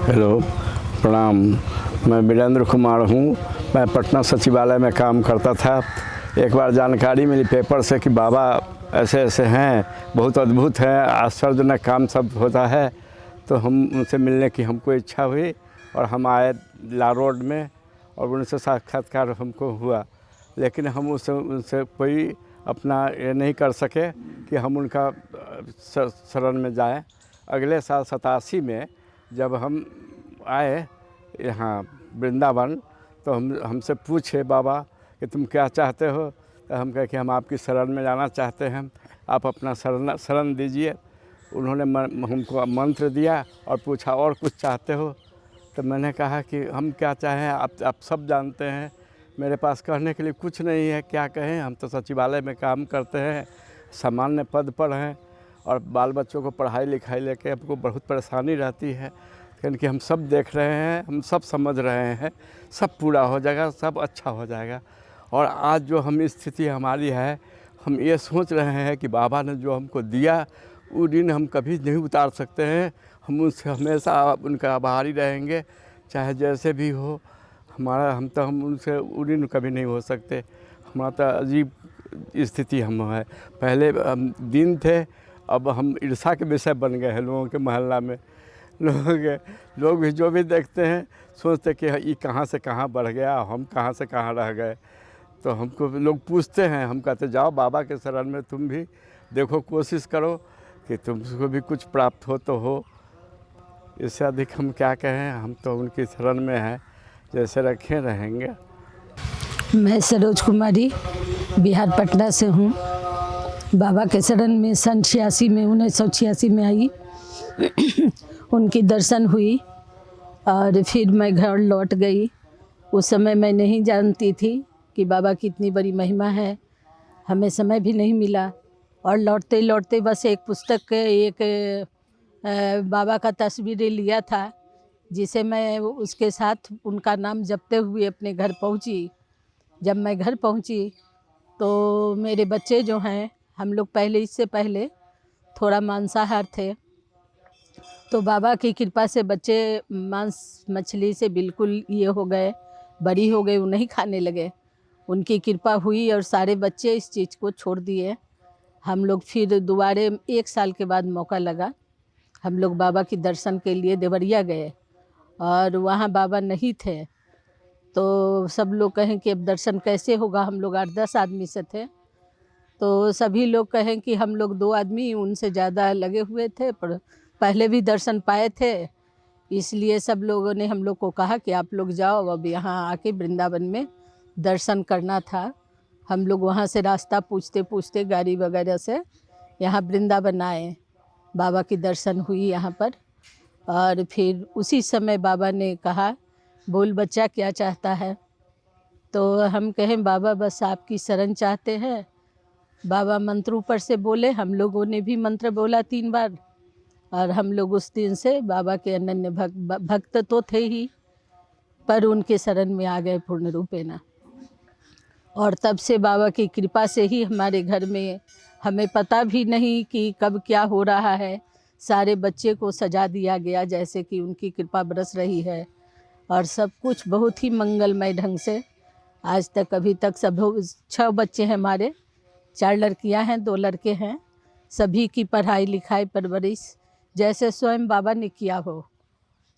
Hello, प्रणाम। मैं वीरेंद्र कुमार हूँ। मैं पटना सचिवालय में काम करता था। एक बार जानकारी मिली पेपर से कि बाबा ऐसे ऐसे हैं, बहुत अद्भुत हैं, आश्चर्यजनक काम सब होता है। तो हम उनसे मिलने की हमको इच्छा हुई और हम आए ला रोड में और उनसे साक्षात्कार हमको हुआ। लेकिन हम उनसे कोई अपना ये नहीं कर सके कि हम उनका शरण में जाएं। अगले साल 87 में जब हम आए यहाँ वृंदावन, तो हमसे पूछे बाबा कि तुम क्या चाहते हो। तो हम कहे कि हम आपकी शरण में जाना चाहते हैं, आप अपना शरण दीजिए। उन्होंने हमको मंत्र दिया और पूछा और कुछ चाहते हो। तो मैंने कहा कि हम क्या चाहें, आप सब जानते हैं, मेरे पास कहने के लिए कुछ नहीं है, क्या कहें। हम तो सचिवालय में काम करते हैं, सामान्य पद पर हैं और बाल बच्चों को पढ़ाई लिखाई लेके हमको बहुत परेशानी रहती है। क्योंकि हम सब देख रहे हैं, हम सब समझ रहे हैं, सब पूरा हो जाएगा, सब अच्छा हो जाएगा। और आज जो हम स्थिति हमारी है, हम ये सोच रहे हैं कि बाबा ने जो हमको दिया वो ऋण हम कभी नहीं उतार सकते हैं। हम उनसे हमेशा उनका आभारी रहेंगे, चाहे जैसे भी हो। हम उनसे ऋण कभी नहीं हो सकते। हमारा तो अजीब स्थिति हम है। पहले हम दिन थे, अब हम ईर्ष्या के विषय बन गए हैं लोगों के मोहल्ला में। लोग भी जो भी देखते हैं सोचते कि ये कहाँ से कहाँ बढ़ गया, हम कहाँ से कहाँ रह गए। तो हमको लोग पूछते हैं, हम कहते जाओ बाबा के शरण में, तुम भी देखो, कोशिश करो कि तुमको भी कुछ प्राप्त हो तो हो। इससे अधिक हम क्या कहें, हम तो उनकी शरण में हैं, जैसे रखे रहेंगे। मैं सरोज कुमारी बिहार पटना से हूँ। बाबा के शरण में सन 1986 में आई। उनकी दर्शन हुई और फिर मैं घर लौट गई। उस समय मैं नहीं जानती थी कि बाबा की इतनी बड़ी महिमा है, हमें समय भी नहीं मिला। और लौटते लौटते बस एक पुस्तक एक बाबा का तस्वीर लिया था, जिसे मैं उसके साथ उनका नाम जपते हुए अपने घर पहुंची। जब मैं घर पहुंची तो मेरे बच्चे जो हैं, हम लोग इससे पहले थोड़ा मांसाहार थे। तो बाबा की कृपा से बच्चे मांस मछली से बिल्कुल ये हो गए, बड़ी हो गए, वो नहीं खाने लगे। उनकी कृपा हुई और सारे बच्चे इस चीज़ को छोड़ दिए। हम लोग फिर दोबारे 1 साल के बाद मौका लगा, हम लोग बाबा की दर्शन के लिए देवरिया गए और वहाँ बाबा नहीं थे। तो सब लोग कहें कि अब दर्शन कैसे होगा। हम लोग 8-10 आदमी से थे, तो सभी लोग कहें कि हम लोग 2 आदमी उनसे ज़्यादा लगे हुए थे, पर पहले भी दर्शन पाए थे। इसलिए सब लोगों ने हम लोग को कहा कि आप लोग जाओ, अब यहाँ आके वृंदावन में दर्शन करना था। हम लोग वहाँ से रास्ता पूछते पूछते गाड़ी वगैरह से यहाँ वृंदावन आए। बाबा की दर्शन हुई यहाँ पर। और फिर उसी समय बाबा ने कहा, बोल बच्चा क्या चाहता है। तो हम कहें बाबा बस आपकी शरण चाहते हैं। बाबा मंत्र ऊपर से बोले, हम लोगों ने भी मंत्र बोला 3 बार और हम लोग उस दिन से बाबा के अनन्य भक्त तो थे ही, पर उनके शरण में आ गए पूर्ण रूपेण। और तब से बाबा की कृपा से ही हमारे घर में, हमें पता भी नहीं कि कब क्या हो रहा है, सारे बच्चे को सजा दिया गया जैसे कि उनकी कृपा बरस रही है। और सब कुछ बहुत ही मंगलमय ढंग से आज तक, अभी तक सब 6 बच्चे हैं हमारे, 4 लड़कियां हैं, 2 लड़के हैं। सभी की पढ़ाई लिखाई परवरिश जैसे स्वयं बाबा ने किया हो।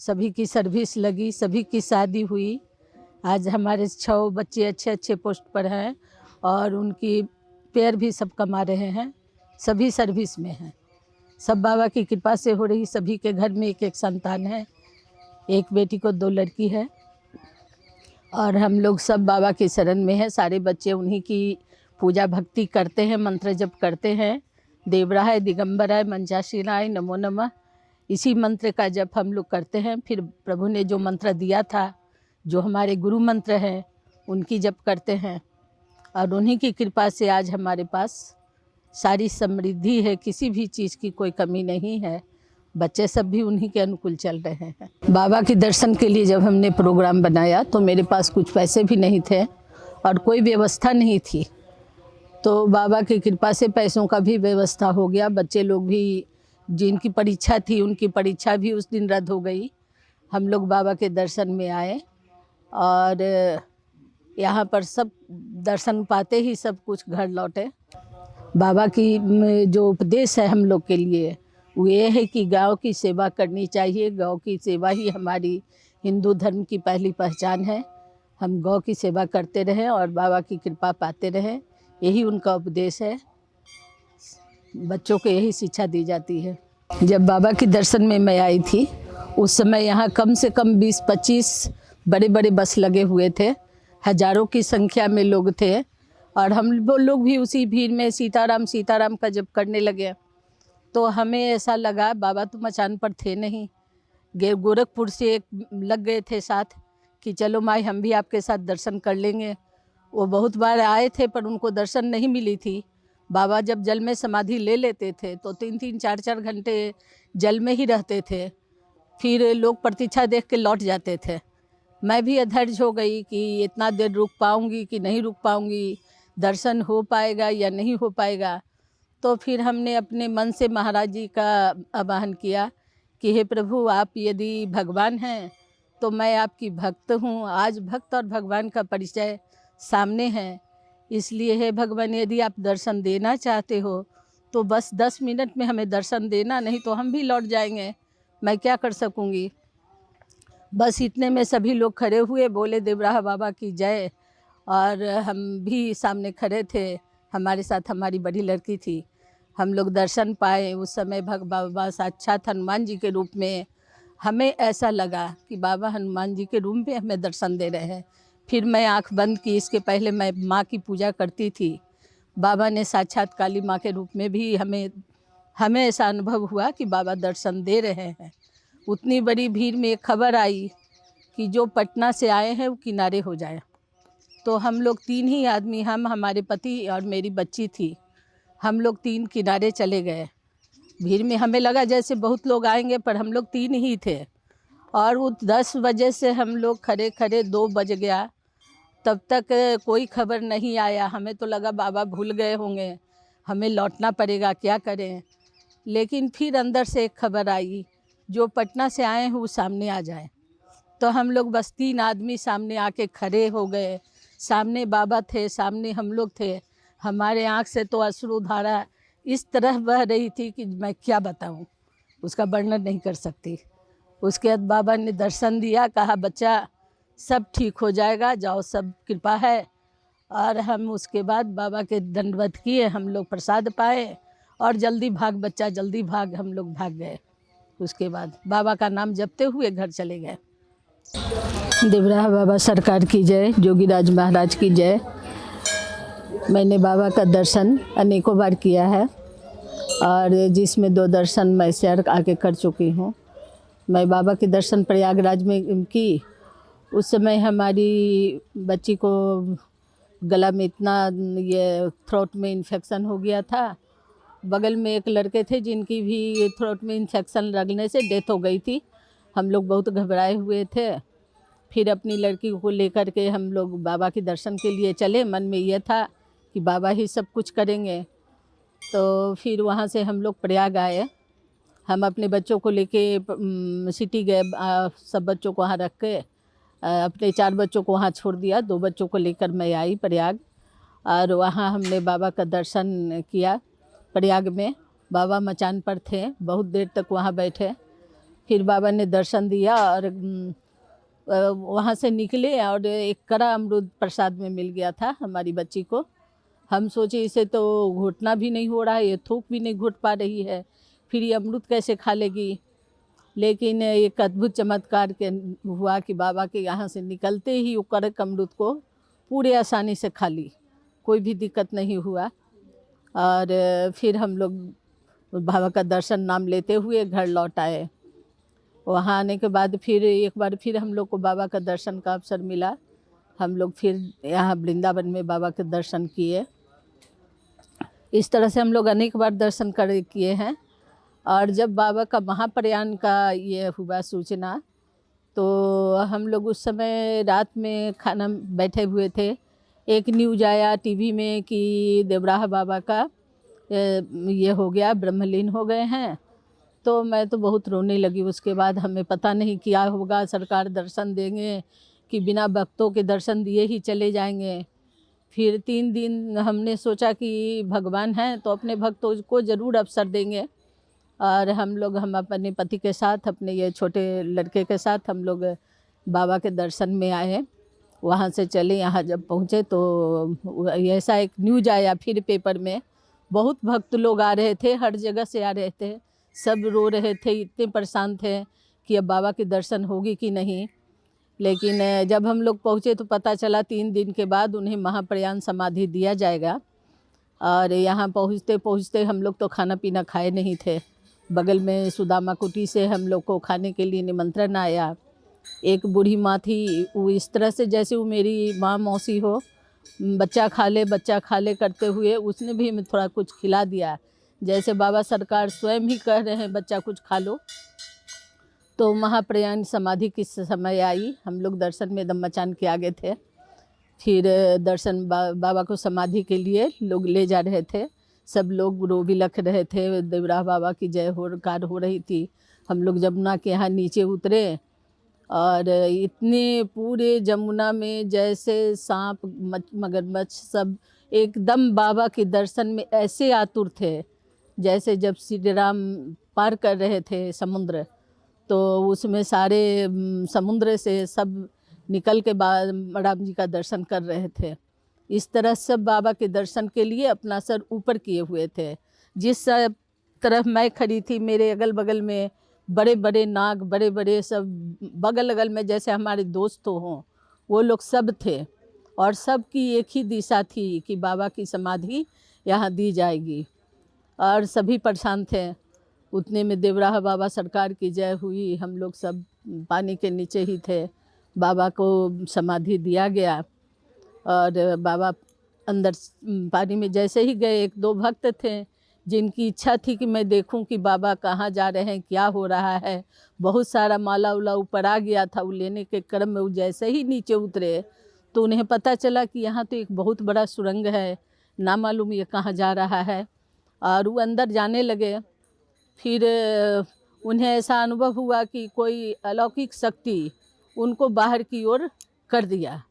सभी की सर्विस लगी, सभी की शादी हुई। आज हमारे 6 बच्चे अच्छे अच्छे पोस्ट पर हैं और उनकी पैर भी सब कमा रहे हैं, सभी सर्विस में हैं। सब बाबा की कृपा से हो रही। सभी के घर में एक एक संतान है, एक बेटी को 2 लड़की है। और हम लोग सब बाबा की शरण में हैं। सारे बच्चे उन्हीं की पूजा भक्ति करते हैं, मंत्र जप करते हैं। देवराय दिगंबराय मंचाशीलाय नमो नमः, इसी मंत्र का जप हम लोग करते हैं। फिर प्रभु ने जो मंत्र दिया था, जो हमारे गुरु मंत्र हैं, उनकी जप करते हैं। और उन्हीं की कृपा से आज हमारे पास सारी समृद्धि है, किसी भी चीज़ की कोई कमी नहीं है। बच्चे सब भी उन्हीं के अनुकूल चल रहे हैं। बाबा के दर्शन के लिए जब हमने प्रोग्राम बनाया तो मेरे पास कुछ पैसे भी नहीं थे और कोई व्यवस्था नहीं थी। तो बाबा की कृपा से पैसों का भी व्यवस्था हो गया। बच्चे लोग भी, जिनकी परीक्षा थी उनकी परीक्षा भी उस दिन रद्द हो गई हम लोग बाबा के दर्शन में आए और यहाँ पर सब दर्शन पाते ही सब कुछ घर लौटे। बाबा की जो उपदेश है हम लोग के लिए वो ये है कि गांव की सेवा करनी चाहिए। गांव की सेवा ही हमारी हिंदू धर्म की पहली पहचान है। हम गौ की सेवा करते रहें और बाबा की कृपा पाते रहें, यही उनका उपदेश है। बच्चों को यही शिक्षा दी जाती है। जब बाबा के दर्शन में मैं आई थी उस समय यहाँ कम से कम 20-25 बड़े बड़े बस लगे हुए थे। हजारों की संख्या में लोग थे और हम वो लोग भी उसी भीड़ में सीताराम सीताराम का जप करने लगे। तो हमें ऐसा लगा बाबा तो मचान पर थे नहीं, गोरखपुर से एक लग गए थे साथ कि चलो माई हम भी आपके साथ दर्शन कर लेंगे। वो बहुत बार आए थे पर उनको दर्शन नहीं मिली थी। बाबा जब जल में समाधि ले लेते थे तो 3-3 4-4 घंटे जल में ही रहते थे, फिर लोग प्रतीक्षा देख के लौट जाते थे। मैं भी अधैर्य हो गई कि इतना देर रुक पाऊँगी कि नहीं रुक पाऊँगी, दर्शन हो पाएगा या नहीं हो पाएगा। तो फिर हमने अपने मन से महाराज जी का आवाहन किया कि हे प्रभु, आप यदि भगवान हैं तो मैं आपकी भक्त हूँ। आज भक्त और भगवान का परिचय सामने है, इसलिए हे भगवान यदि आप दर्शन देना चाहते हो तो बस 10 मिनट में हमें दर्शन देना, नहीं तो हम भी लौट जाएंगे, मैं क्या कर सकूँगी। बस इतने में सभी लोग खड़े हुए, बोले देवराहा बाबा की जय। और हम भी सामने खड़े थे, हमारे साथ हमारी बड़ी लड़की थी। हम लोग दर्शन पाए। उस समय बाबा साक्षात हनुमान जी के रूप में, हमें ऐसा लगा कि बाबा हनुमान जी के रूप में हमें दर्शन दे रहे हैं। फिर मैं आंख बंद की, इसके पहले मैं माँ की पूजा करती थी। बाबा ने साक्षात काली माँ के रूप में भी हमें ऐसा अनुभव हुआ कि बाबा दर्शन दे रहे हैं। उतनी बड़ी भीड़ में एक खबर आई कि जो पटना से आए हैं वो किनारे हो जाए। तो हम लोग 3 ही आदमी, हम, हमारे पति और मेरी बच्ची थी, हम लोग 3 किनारे चले गए। भीड़ में हमें लगा जैसे बहुत लोग आएंगे पर हम लोग 3 ही थे। और वो 10 बजे से हम लोग खड़े खड़े 2 बज गया, तब तक कोई खबर नहीं आया। हमें तो लगा बाबा भूल गए होंगे, हमें लौटना पड़ेगा, क्या करें। लेकिन फिर अंदर से एक खबर आई, जो पटना से आए हैं वो सामने आ जाए। तो हम लोग बस 3 आदमी सामने आके खड़े हो गए। सामने बाबा थे, सामने हम लोग थे। हमारे आँख से तो अश्रुधारा इस तरह बह रही थी कि मैं क्या बताऊं, उसका वर्णन नहीं कर सकती। उसके बाद बाबा ने दर्शन दिया, कहा बच्चा सब ठीक हो जाएगा, जाओ, सब कृपा है। और हम उसके बाद बाबा के दंडवत किए, हम लोग प्रसाद पाए और जल्दी भाग बच्चा, जल्दी भाग, हम लोग भाग गए। उसके बाद बाबा का नाम जपते हुए घर चले गए। देवराहा बाबा सरकार की जय, जोगीराज महाराज की जय। मैंने बाबा का दर्शन अनेकों बार किया है और जिसमें 2 दर्शन मैं शेयर आके कर चुकी हूँ। मैं बाबा के दर्शन प्रयागराज में की। उस समय हमारी बच्ची को गला में इतना ये थ्रोट में इन्फेक्शन हो गया था। बगल में एक लड़के थे जिनकी भी थ्रोट में इन्फेक्शन लगने से डेथ हो गई थी। हम लोग बहुत घबराए हुए थे। फिर अपनी लड़की को लेकर के हम लोग बाबा के दर्शन के लिए चले। मन में यह था कि बाबा ही सब कुछ करेंगे। तो फिर वहाँ से हम लोग प्रयाग आए। हम अपने बच्चों को लेके सिटी गए, सब बच्चों को वहाँ रख के अपने 4 बच्चों को वहाँ छोड़ दिया। 2 बच्चों को लेकर मैं आई प्रयाग और वहाँ हमने बाबा का दर्शन किया। प्रयाग में बाबा मचान पर थे, बहुत देर तक वहाँ बैठे। फिर बाबा ने दर्शन दिया और वहाँ से निकले और एक कड़ा अमरूद प्रसाद में मिल गया था हमारी बच्ची को। हम सोचे इसे तो घुटना भी नहीं हो रहा है, ये थूक भी नहीं घुट पा रही है, फिर ये अमरूद कैसे खा लेगी। लेकिन एक अद्भुत चमत्कार के हुआ कि बाबा के यहाँ से निकलते ही वो कड़क अमरूद को पूरे आसानी से खा ली, कोई भी दिक्कत नहीं हुआ। और फिर हम लोग बाबा का दर्शन नाम लेते हुए घर लौट आए। वहाँ आने के बाद फिर एक बार फिर हम लोग को बाबा का दर्शन का अवसर मिला। हम लोग फिर यहाँ वृंदावन में बाबा के दर्शन किए। इस तरह से हम लोग अनेक बार दर्शन किए हैं। और जब बाबा का महाप्रयाण का ये हुआ सूचना, तो हम लोग उस समय रात में खाना बैठे हुए थे। एक न्यूज़ आया टीवी में कि देवराहा बाबा का ये हो गया, ब्रह्मलीन हो गए हैं। तो मैं तो बहुत रोने लगी। उसके बाद हमें पता नहीं क्या होगा, सरकार दर्शन देंगे कि बिना भक्तों के दर्शन दिए ही चले जाएंगे। फिर 3 दिन हमने सोचा कि भगवान हैं तो अपने भक्तों को ज़रूर अवसर देंगे। और हम अपने पति के साथ, अपने ये छोटे लड़के के साथ हम लोग बाबा के दर्शन में आए। वहाँ से चले, यहाँ जब पहुँचे तो ऐसा एक न्यूज़ आया फिर पेपर में। बहुत भक्त लोग आ रहे थे, हर जगह से आ रहे थे, सब रो रहे थे, इतने परेशान थे कि अब बाबा के दर्शन होगी कि नहीं। लेकिन जब हम लोग पहुँचे तो पता चला 3 दिन के बाद उन्हें महाप्रयाण समाधि दिया जाएगा। और यहाँ पहुँचते पहुँचते हम लोग तो खाना पीना खाए नहीं थे। बगल में सुदामा कुटी से हम लोग को खाने के लिए निमंत्रण आया। एक बूढ़ी माँ थी, वो इस तरह से जैसे वो मेरी माँ मौसी हो, बच्चा खा ले करते हुए उसने भी हमें थोड़ा कुछ खिला दिया। जैसे बाबा सरकार स्वयं ही कह रहे हैं बच्चा कुछ खा लो। तो महाप्रयाण समाधि किस समय आई, हम लोग दर्शन में दम मचान के आगे थे। फिर दर्शन बाबा को समाधि के लिए लोग ले जा रहे थे। सब लोग रो भी लख रहे थे, देवराह बाबा की जय होकार हो रही थी। हम लोग जमुना के यहाँ नीचे उतरे और इतने पूरे जमुना में जैसे सांप मगरमच्छ सब एकदम बाबा के दर्शन में ऐसे आतुर थे जैसे जब श्री राम पार कर रहे थे समुद्र, तो उसमें सारे समुद्र से सब निकल के बाद राम जी का दर्शन कर रहे थे। इस तरह सब बाबा के दर्शन के लिए अपना सर ऊपर किए हुए थे। जिस तरफ मैं खड़ी थी मेरे अगल बगल में बड़े बड़े नाग, बड़े बड़े सब बगल अगल में जैसे हमारे दोस्त हों वो लोग सब थे। और सब की एक ही दिशा थी कि बाबा की समाधि यहाँ दी जाएगी। और सभी परेशान थे। उतने में देवराह बाबा सरकार की जय हुई। हम लोग सब पानी के नीचे ही थे। बाबा को समाधि दिया गया और बाबा अंदर पानी में जैसे ही गए, 1-2 भक्त थे जिनकी इच्छा थी कि मैं देखूं कि बाबा कहाँ जा रहे हैं, क्या हो रहा है। बहुत सारा माला उला ऊपर आ गया था, वो लेने के क्रम में वो जैसे ही नीचे उतरे तो उन्हें पता चला कि यहाँ तो एक बहुत बड़ा सुरंग है, ना मालूम ये कहाँ जा रहा है। और वो अंदर जाने लगे। फिर उन्हें ऐसा अनुभव हुआ कि कोई अलौकिक शक्ति उनको बाहर की ओर कर दिया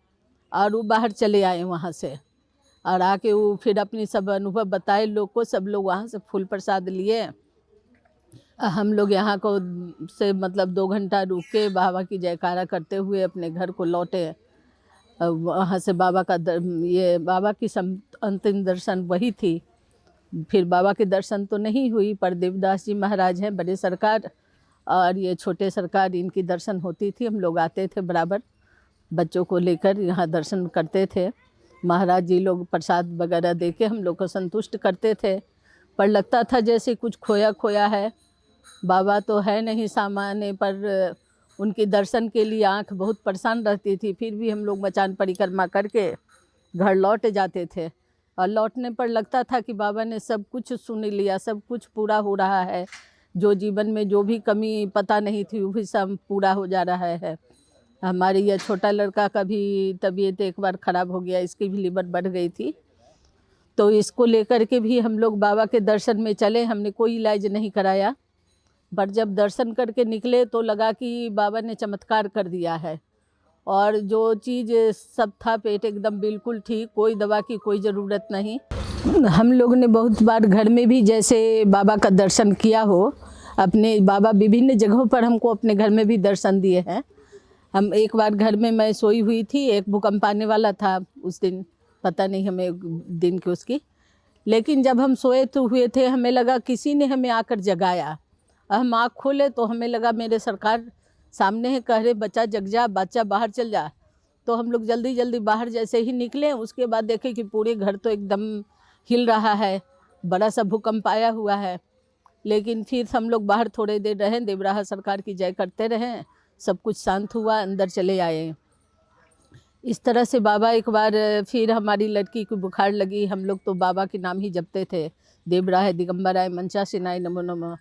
और वो बाहर चले आए वहाँ से। और आके वो फिर अपनी सब अनुभव बताए लोग को। सब लोग वहाँ से फूल प्रसाद लिए। हम लोग यहाँ को से मतलब 2 घंटा रुक के बाबा की जयकारा करते हुए अपने घर को लौटे। वहाँ से बाबा का ये बाबा की अंतिम दर्शन वही थी। फिर बाबा के दर्शन तो नहीं हुई, पर देवदास जी महाराज हैं बड़े सरकार और ये छोटे सरकार, इनकी दर्शन होती थी। हम लोग आते थे बराबर, बच्चों को लेकर यहाँ दर्शन करते थे। महाराज जी लोग प्रसाद वगैरह दे के हम लोग को संतुष्ट करते थे। पर लगता था जैसे कुछ खोया खोया है। बाबा तो है नहीं सामान्य, पर उनके दर्शन के लिए आँख बहुत परेशान रहती थी। फिर भी हम लोग मचान परिक्रमा करके घर लौट जाते थे। और लौटने पर लगता था कि बाबा ने सब कुछ सुन लिया, सब कुछ पूरा हो रहा है। जो जीवन में जो भी कमी पता नहीं थी वो भी सब पूरा हो जा रहा है। हमारे यह छोटा लड़का का भी तबीयत एक बार ख़राब हो गया, इसकी भी लिवर बढ़ गई थी। तो इसको लेकर के भी हम लोग बाबा के दर्शन में चले। हमने कोई इलाज नहीं कराया, पर जब दर्शन करके निकले तो लगा कि बाबा ने चमत्कार कर दिया है। और जो चीज़ सब था पेट एकदम बिल्कुल ठीक, कोई दवा की कोई ज़रूरत नहीं। हम लोग ने बहुत बार घर में भी जैसे बाबा का दर्शन किया हो। अपने बाबा विभिन्न जगहों पर हमको अपने घर में भी दर्शन दिए हैं। हम एक बार घर में मैं सोई हुई थी, एक भूकंप आने वाला था उस दिन, पता नहीं हमें दिन की उसकी। लेकिन जब हम सोए तो हुए थे, हमें लगा किसी ने हमें आकर जगाया। हम आँख खोले तो हमें लगा मेरे सरकार सामने है, कह रहे बच्चा जग जा, बच्चा बाहर चल जा। तो हम लोग जल्दी जल्दी बाहर जैसे ही निकले, उसके बाद देखे कि पूरे घर तो एकदम हिल रहा है, बड़ा सा भूकंप आया हुआ है। लेकिन फिर हम लोग बाहर थोड़े देर रहे, देवराह सरकार की जय करते रहे, सब कुछ शांत हुआ, अंदर चले आए। इस तरह से बाबा एक बार फिर हमारी लड़की को बुखार लगी। हम लोग तो बाबा के नाम ही जपते थे, देवराय दिगंबराय मंचा सिनाय नमो नमः।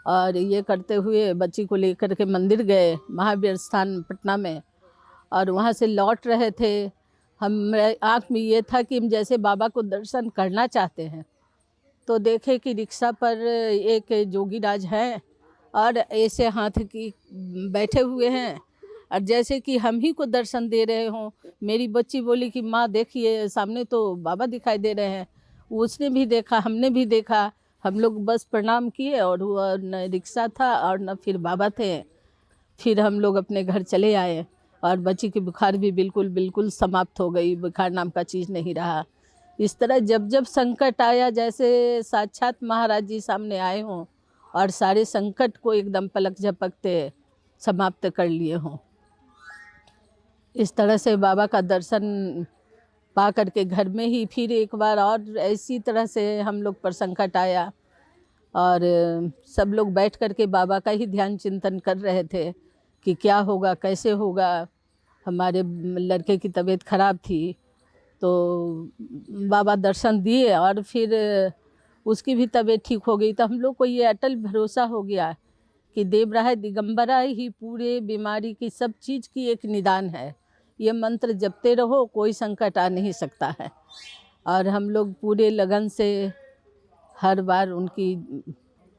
और ये करते हुए बच्ची को लेकर के मंदिर गए महावीर स्थान पटना में, और वहाँ से लौट रहे थे। हम आँख में ये था कि हम जैसे बाबा को दर्शन करना चाहते हैं, तो देखे कि रिक्शा पर एक जोगीराज हैं और ऐसे हाथ की बैठे हुए हैं और जैसे कि हम ही को दर्शन दे रहे हों। मेरी बच्ची बोली कि माँ देखिए सामने तो बाबा दिखाई दे रहे हैं। उसने भी देखा, हमने भी देखा। हम लोग बस प्रणाम किए और वो न रिक्शा था और न फिर बाबा थे। फिर हम लोग अपने घर चले आए और बच्ची की बुखार भी बिल्कुल समाप्त हो गई। बुखार नाम का चीज़ नहीं रहा। इस तरह जब जब संकट आया जैसे साक्षात महाराज जी सामने आए हों और सारे संकट को एकदम पलक झपकते समाप्त कर लिए हों। इस तरह से बाबा का दर्शन पा करके घर में ही फिर एक बार और ऐसी तरह से हम लोग पर संकट आया और सब लोग बैठ कर के बाबा का ही ध्यान चिंतन कर रहे थे कि क्या होगा, कैसे होगा। हमारे लड़के की तबीयत खराब थी तो बाबा दर्शन दिए और फिर उसकी भी तबीयत ठीक हो गई। तो हम लोग को ये अटल भरोसा हो गया कि देवराय दिगंबरा ही पूरे बीमारी की सब चीज़ की एक निदान है। ये मंत्र जपते रहो, कोई संकट आ नहीं सकता है। और हम लोग पूरे लगन से हर बार उनकी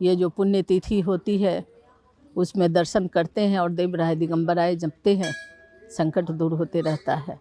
ये जो पुण्यतिथि होती है उसमें दर्शन करते हैं और देवराय दिगंबराय जपते हैं, संकट दूर होते रहता है।